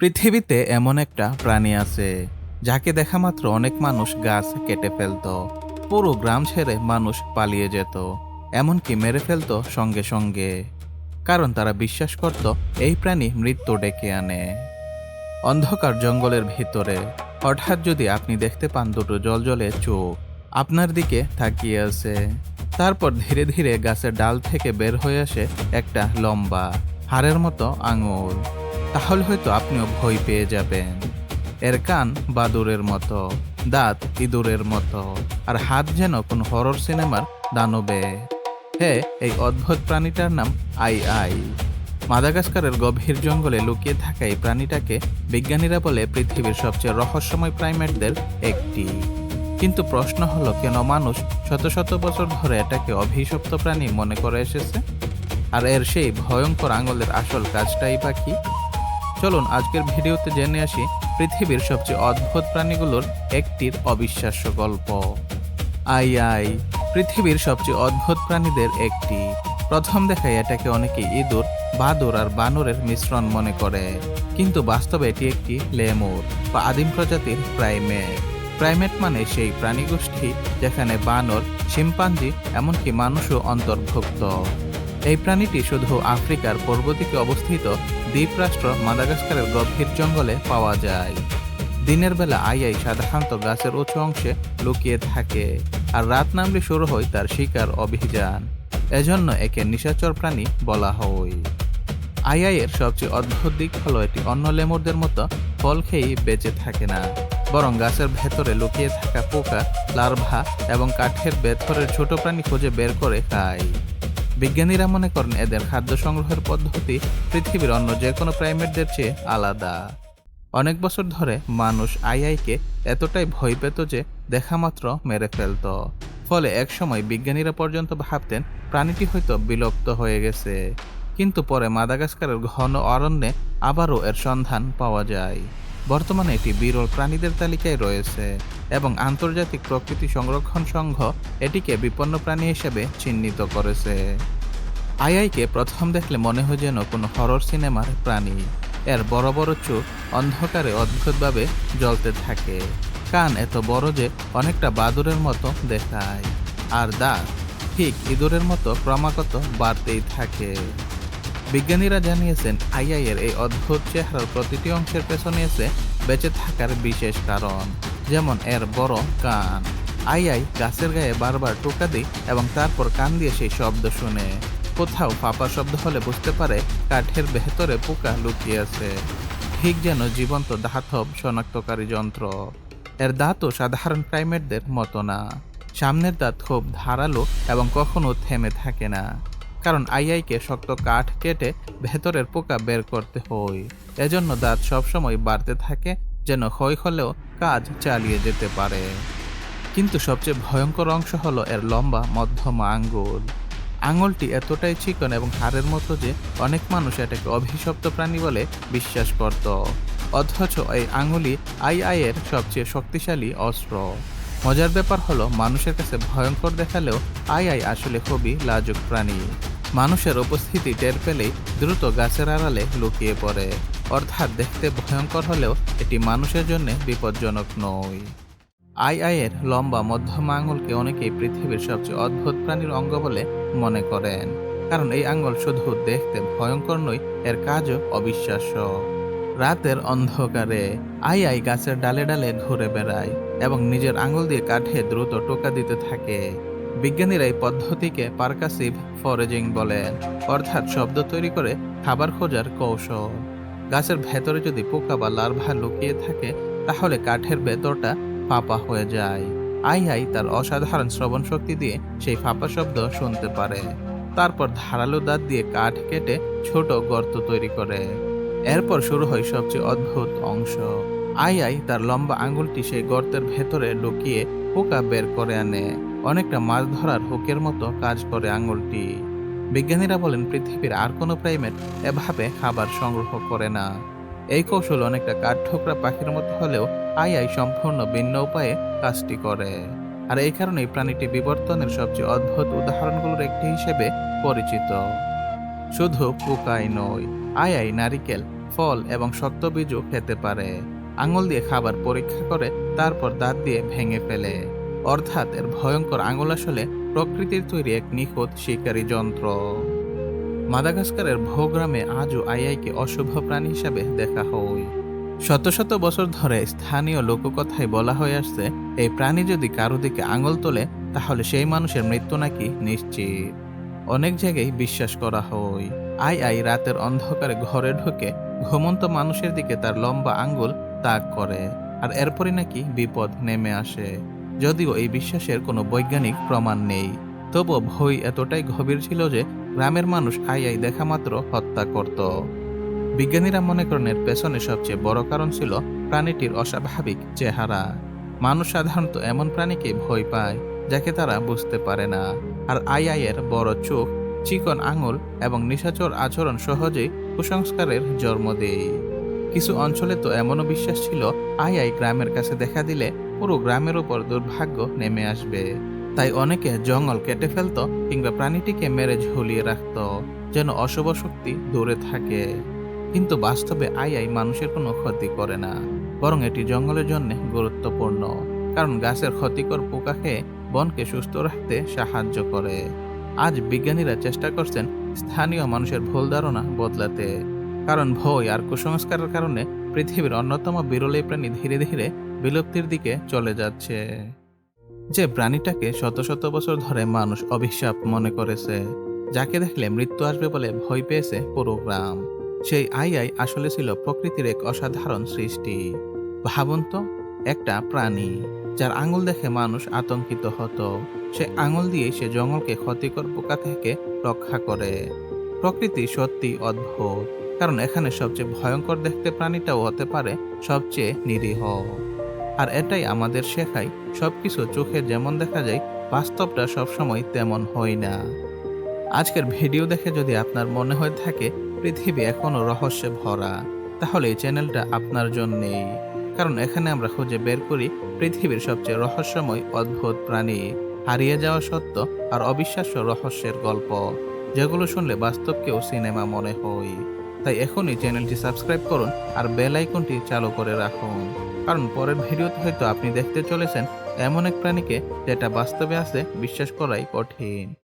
পৃথিবীতে এমন একটা প্রাণী আছে যাকে দেখা মাত্র অনেক মানুষ গাছ কেটে ফেলতো, পুরো গ্রাম ছেড়ে মানুষ পালিয়ে যেত, এমনকি মেরে ফেলতো সঙ্গে সঙ্গে। কারণ তারা বিশ্বাস করত এই প্রাণী মৃত্যু ডেকে আনে। অন্ধকার জঙ্গলের ভিতরে হঠাৎ যদি আপনি দেখতে পান দুটো জলজলে চোখ আপনার দিকে তাকিয়ে আছে, তারপর ধীরে ধীরে গাছের ডাল থেকে বের হয়ে আসে একটা লম্বা হাড়ের মতো আঙুল, তাহলে হয়তো আপনিও ভয় পেয়ে যাবেন। এর কান বাদুরের মতো, দাঁত ইঁদুরের মতো, আর হাত যেন কোন হরর সিনেমার দানবে। হ্যাঁ, এই অদ্ভুত প্রাণীটার নাম আই আই। মাদাগাস্কারের গভীর জঙ্গলে লুকিয়ে থাকা এই প্রাণীটাকে বিজ্ঞানীরা বলে পৃথিবীর সবচেয়ে রহস্যময় প্রাইমেটদের একটি। কিন্তু প্রশ্ন হলো, কেন মানুষ শত শত বছর ধরে এটাকে অভিশপ্ত প্রাণী মনে করে এসেছে? আর এর সেই ভয়ঙ্কর আঙুলের আসল কাজটাই বা কি? চলুন আজকের ভিডিওতে জেনে আসি পৃথিবীর সবচেয়ে অদ্ভুত প্রাণীগুলোর একটির অবিশ্বাস্য গল্প। আই আই পৃথিবীর সবচেয়ে অদ্ভুত প্রাণীদের একটি। প্রথম দেখায় এটাকে অনেকে ইঁদুর, বাদুড় আর বানরের মিশ্রণ মনে করে, কিন্তু বাস্তবে এটি একটি লেমুর বা আদিম প্রজাতির প্রাইমেট। প্রাইমেট মানে সেই প্রাণীগোষ্ঠী যেখানে বানর, শিম্পাঞ্জি এমনকি মানুষও অন্তর্ভুক্ত। এই প্রাণীটি শুধু আফ্রিকার পূর্ব দিকে অবস্থিত দ্বীপরাষ্ট্র মাদাগাস্কারের গভীর জঙ্গলে পাওয়া যায়। দিনের বেলা আই আই সাধারণত গাছের উঁচু অংশে লুকিয়ে থাকে, আর রাত নামলে শুরু হয় তার শিকার অভিযান। এজন্য একে নিশাচর প্রাণী বলা হয়। আই আই এর সবচেয়ে অদ্ভুত দিক হলো এটি অন্য লেমুরদের মতো ফল খেয়েই বেঁচে থাকে না, বরং গাছের ভেতরে লুকিয়ে থাকা পোকা, লার্ভা এবং কাঠের ভেতরের ছোট প্রাণী খুঁজে বের করে খায়। বিজ্ঞানীরা মনে করেন এদের খাদ্য সংগ্রহের পদ্ধতি পৃথিবীর অন্য যে কোনো প্রাইমেটদের চেয়ে আলাদা। অনেক বছর ধরে মানুষ আই আইকে এতটাই ভয় পেত যে দেখামাত্র মেরে ফেলত। ফলে একসময় বিজ্ঞানীরা পর্যন্ত ভাবতেন প্রাণীটি হয়তো বিলুপ্ত হয়ে গেছে। কিন্তু পরে মাদাগাস্কারের ঘন অরণ্যে আবারও এর সন্ধান পাওয়া যায়। বর্তমানে এটি বিরল প্রাণীদের তালিকায় রয়েছে এবং আন্তর্জাতিক প্রকৃতি সংরক্ষণ সংঘ এটিকে বিপন্ন প্রাণী হিসেবে চিহ্নিত করেছে। আই আইকে প্রথম দেখলে মনে হয় যেন কোনো হরর সিনেমার প্রাণী। এর বড় বড় চোখ অন্ধকারে অদ্ভুতভাবে জ্বলতে থাকে, কান এত বড় যে অনেকটা বাদুড়ের মতো দেখায়, আর দাঁত ঠিক ইঁদুরের মতো ক্রমাগত বাড়তেই থাকে। বিজ্ঞানীরা জানিয়েছেন আই আই এর এই অদ্ভুত চেহারার প্রতিটি অংশের পেছনে আছে বেঁচে থাকার বিশেষ কারণ, যেমন এর বড় কান। আই আই গাছের গায়ে বারবার টোকা দেয় এবং তারপর কান দিয়ে সেই শব্দ শুনে। কোথাও ফাঁপা শব্দ হলে বুঝতে পারে কাঠের ভেতরে পোকা লুকিয়ে আছে, ঠিক যেন জীবন্ত ধাতব শনাক্তকারী যন্ত্র। এর দাঁতও সাধারণ প্রাইমেটদের মতো না। সামনের দাঁত খুব ধারালো এবং কখনো থেমে থাকে না, কারণ আই আইকে শক্ত কাঠ কেটে ভেতরের পোকা বের করতে হয়। এজন্য দাঁত সবসময় বাড়তে থাকে, যেন ক্ষয় হলেও কাজ চালিয়ে যেতে পারে। কিন্তু সবচেয়ে ভয়ঙ্কর অংশ হলো এর লম্বা মধ্যমা আঙ্গুল। আঙুলটি এতটাই চিকন এবং হাড়ের মতো যে অনেক মানুষ এটাকে অভিশপ্ত প্রাণী বলে বিশ্বাস করত। অথচ এই আঙুলই আই আই এর সবচেয়ে শক্তিশালী অস্ত্র। মজার ব্যাপার হলো, মানুষের কাছে ভয়ঙ্কর দেখালেও আই আই আসলে খুবই লাজুক প্রাণী। মানুষের উপস্থিতি টের পেলেই দ্রুত গাছের আড়ালে লুকিয়ে পড়ে, অর্থাৎ দেখতে ভয়ঙ্কর হলেও এটি মানুষের জন্য বিপজ্জনক নয়। আই আই এর লম্বা মধ্যমা আঙুলকে অনেকেই পৃথিবীর সবচেয়ে অদ্ভুত প্রাণীর অঙ্গ বলে মনে করেন, কারণ এই আঙুল শুধু দেখতে ভয়ঙ্কর নয়, এর কাজও অবিশ্বাস্য। রাতের অন্ধকারে আই আই গাছের ডালে ডালে ঘুরে বেড়ায় এবং নিজের আঙুল দিয়ে কাঠে দ্রুত টোকা দিতে থাকে। বিজ্ঞানীরা এই পদ্ধতিকে পারকাসিভ ফরেজিং বলেন, অর্থাৎ শব্দ তৈরি করে খাবার খোঁজার কৌশল। গাছের ভেতরে যদি পোকা বা লার্ভা লুকিয়ে থাকে, তাহলে কাঠের ভেতরটা ফাঁপা হয়ে যায়। আই আই তার অসাধারণ শ্রবণ শক্তি দিয়ে সেই ফাঁপা শব্দ শুনতে পারে। তারপর ধারালো দাঁত দিয়ে কাঠ কেটে ছোট গর্ত তৈরি করে। এরপর শুরু হয় সবচেয়ে অদ্ভুত অংশ। আই আই তার লম্বা আঙুলটি সেই গর্তের ভেতরে লুকিয়ে পোকা বের করে আনে। অনেকটা মাছ ধরার হুকের মতো কাজ করে আঙুলটি। বিজ্ঞানীরা বলেন পৃথিবীর আর কোনো প্রাইমেট এভাবে খাবার সংগ্রহ করে না। এই কৌশল অনেকটা কাঠঠোকরা পাখির মতো হলেও আই আই সম্পূর্ণ ভিন্ন উপায়ে কাজটি করে। আর এই কারণেই প্রাণীটি বিবর্তনের সবচেয়ে অদ্ভুত উদাহরণগুলোর একটি হিসেবে পরিচিত। শুধু পোকাই নয়, আই আই নারিকেল, ফল এবং শক্ত বীজও খেতে পারে। আঙুল দিয়ে খাবার পরীক্ষা করে তারপর দাঁত দিয়ে ভেঙে ফেলে। অর্থাৎ এর ভয়ঙ্কর আঙুল আসলে প্রকৃতির তৈরি এক নিখুঁত শিকারী যন্ত্র। মাদাগাস্কারের ভোগ্রামে আজও আইআইকে অশুভ প্রাণী হিসাবে দেখা হয়। শত শত বছর ধরে স্থানীয় লোককথায় বলা হয়ে আসছে, এই প্রাণী যদি কারো দিকে আঙুল তোলে তাহলে সেই মানুষের মৃত্যু নাকি নিশ্চিত। অনেক জায়গায় বিশ্বাস করা হয় আই রাতের অন্ধকারে ঘরে ঢুকে ঘুমন্ত মানুষের দিকে তার লম্বা আঙ্গুল তাক করে, আর এরপরই নাকি বিপদ নেমে আসে। যদিও এই বিশ্বাসের কোনো বৈজ্ঞানিক প্রমাণ নেই, তবুও ভয় এতটাই গভীর ছিল যে গ্রামের মানুষ আই দেখা মাত্র হত্যা করত। বিজ্ঞানীরা মনে করেন এর পেছনে সবচেয়ে বড় কারণ ছিল প্রাণীটির অস্বাভাবিক চেহারা। মানুষ সাধারণত এমন প্রাণীকে ভয় পায় যাকে তারা বুঝতে পারে না, আর এর বড় চোখ, চিকন আঙুল এবং নিশাচর আচরণ সহজেই কুসংস্কারের জন্ম দেয়। কিছু অঞ্চলে তো এমনও বিশ্বাস ছিল আই গ্রামের কাছে দেখা দিলে পুরো গ্রামের উপর দুর্ভাগ্য নেমে আসবে। তাই অনেকে জঙ্গল কেটে ফেলত কিংবা প্রাণীটিকে মেরে ঝুলিয়ে রাখত, যেন অশুভ শক্তি দূরে থাকে। কিন্তু বাস্তবে আই মানুষের কোনো ক্ষতি করে না, বরং এটি জঙ্গলের জন্য গুরুত্বপূর্ণ, কারণ গাছের ক্ষতিকর পোকা খেয়ে বনকে সুস্থ রাখতে সাহায্য করে। আজ বিজ্ঞানীরা চেষ্টা করছেন স্থানীয় মানুষের ভুল ধারণা বদলাতে, কারণ ভয় আর কুসংস্কারের কারণে পৃথিবীর অন্যতম বিরল এই প্রাণী ধীরে ধীরে বিলুপ্তির দিকে চলে যাচ্ছে। যে প্রাণীটাকে শত শত বছর ধরে মানুষ অভিশাপ মনে করেছে, যাকে দেখলে মৃত্যু আসবে বলে ভয় পেয়েছে পুরো গ্রাম, সেই আই আসলে ছিল প্রকৃতির এক অসাধারণ সৃষ্টি। ভাবুন তো, একটা প্রাণী যার আঙুল দেখে মানুষ আতঙ্কিত হতো, সে আঙুল দিয়ে সে জঙ্গলকে ক্ষতিকর পোকা থেকে রক্ষা করে। প্রকৃতি সত্যি অদ্ভুত, কারণ এখানে সবচেয়ে ভয়ঙ্কর দেখতে প্রাণীটাও হতে পারে সবচেয়ে নিরীহ। আর এটাই আমাদের শেখায়, সবকিছু চোখে যেমন দেখা যায় বাস্তবটা সবসময় তেমন হয় না। আজকের ভিডিও দেখে যদি আপনার মনে হয়ে থাকে পৃথিবী এখনো রহস্যে ভরা, তাহলে এই চ্যানেলটা আপনার জন্যেই, কারণ এখানে আমরা খুঁজে বের করি পৃথিবীর সবচেয়ে রহস্যময় অদ্ভুত প্রাণী, হারিয়ে যাওয়া সত্য আর অবিশ্বাস্য রহস্যের গল্প, যেগুলো শুনলে বাস্তবকেও সিনেমা মনে হয়। তাই এখনই চ্যানেলটি সাবস্ক্রাইব করুন আর বেল আইকনটি চালু করে রাখুন, কারণ পরের ভিডিওতে হয়তো আপনি দেখতে চলেছেন এমন এক প্রাণীকে যেটা বাস্তবে আছে বিশ্বাস করাই কঠিন।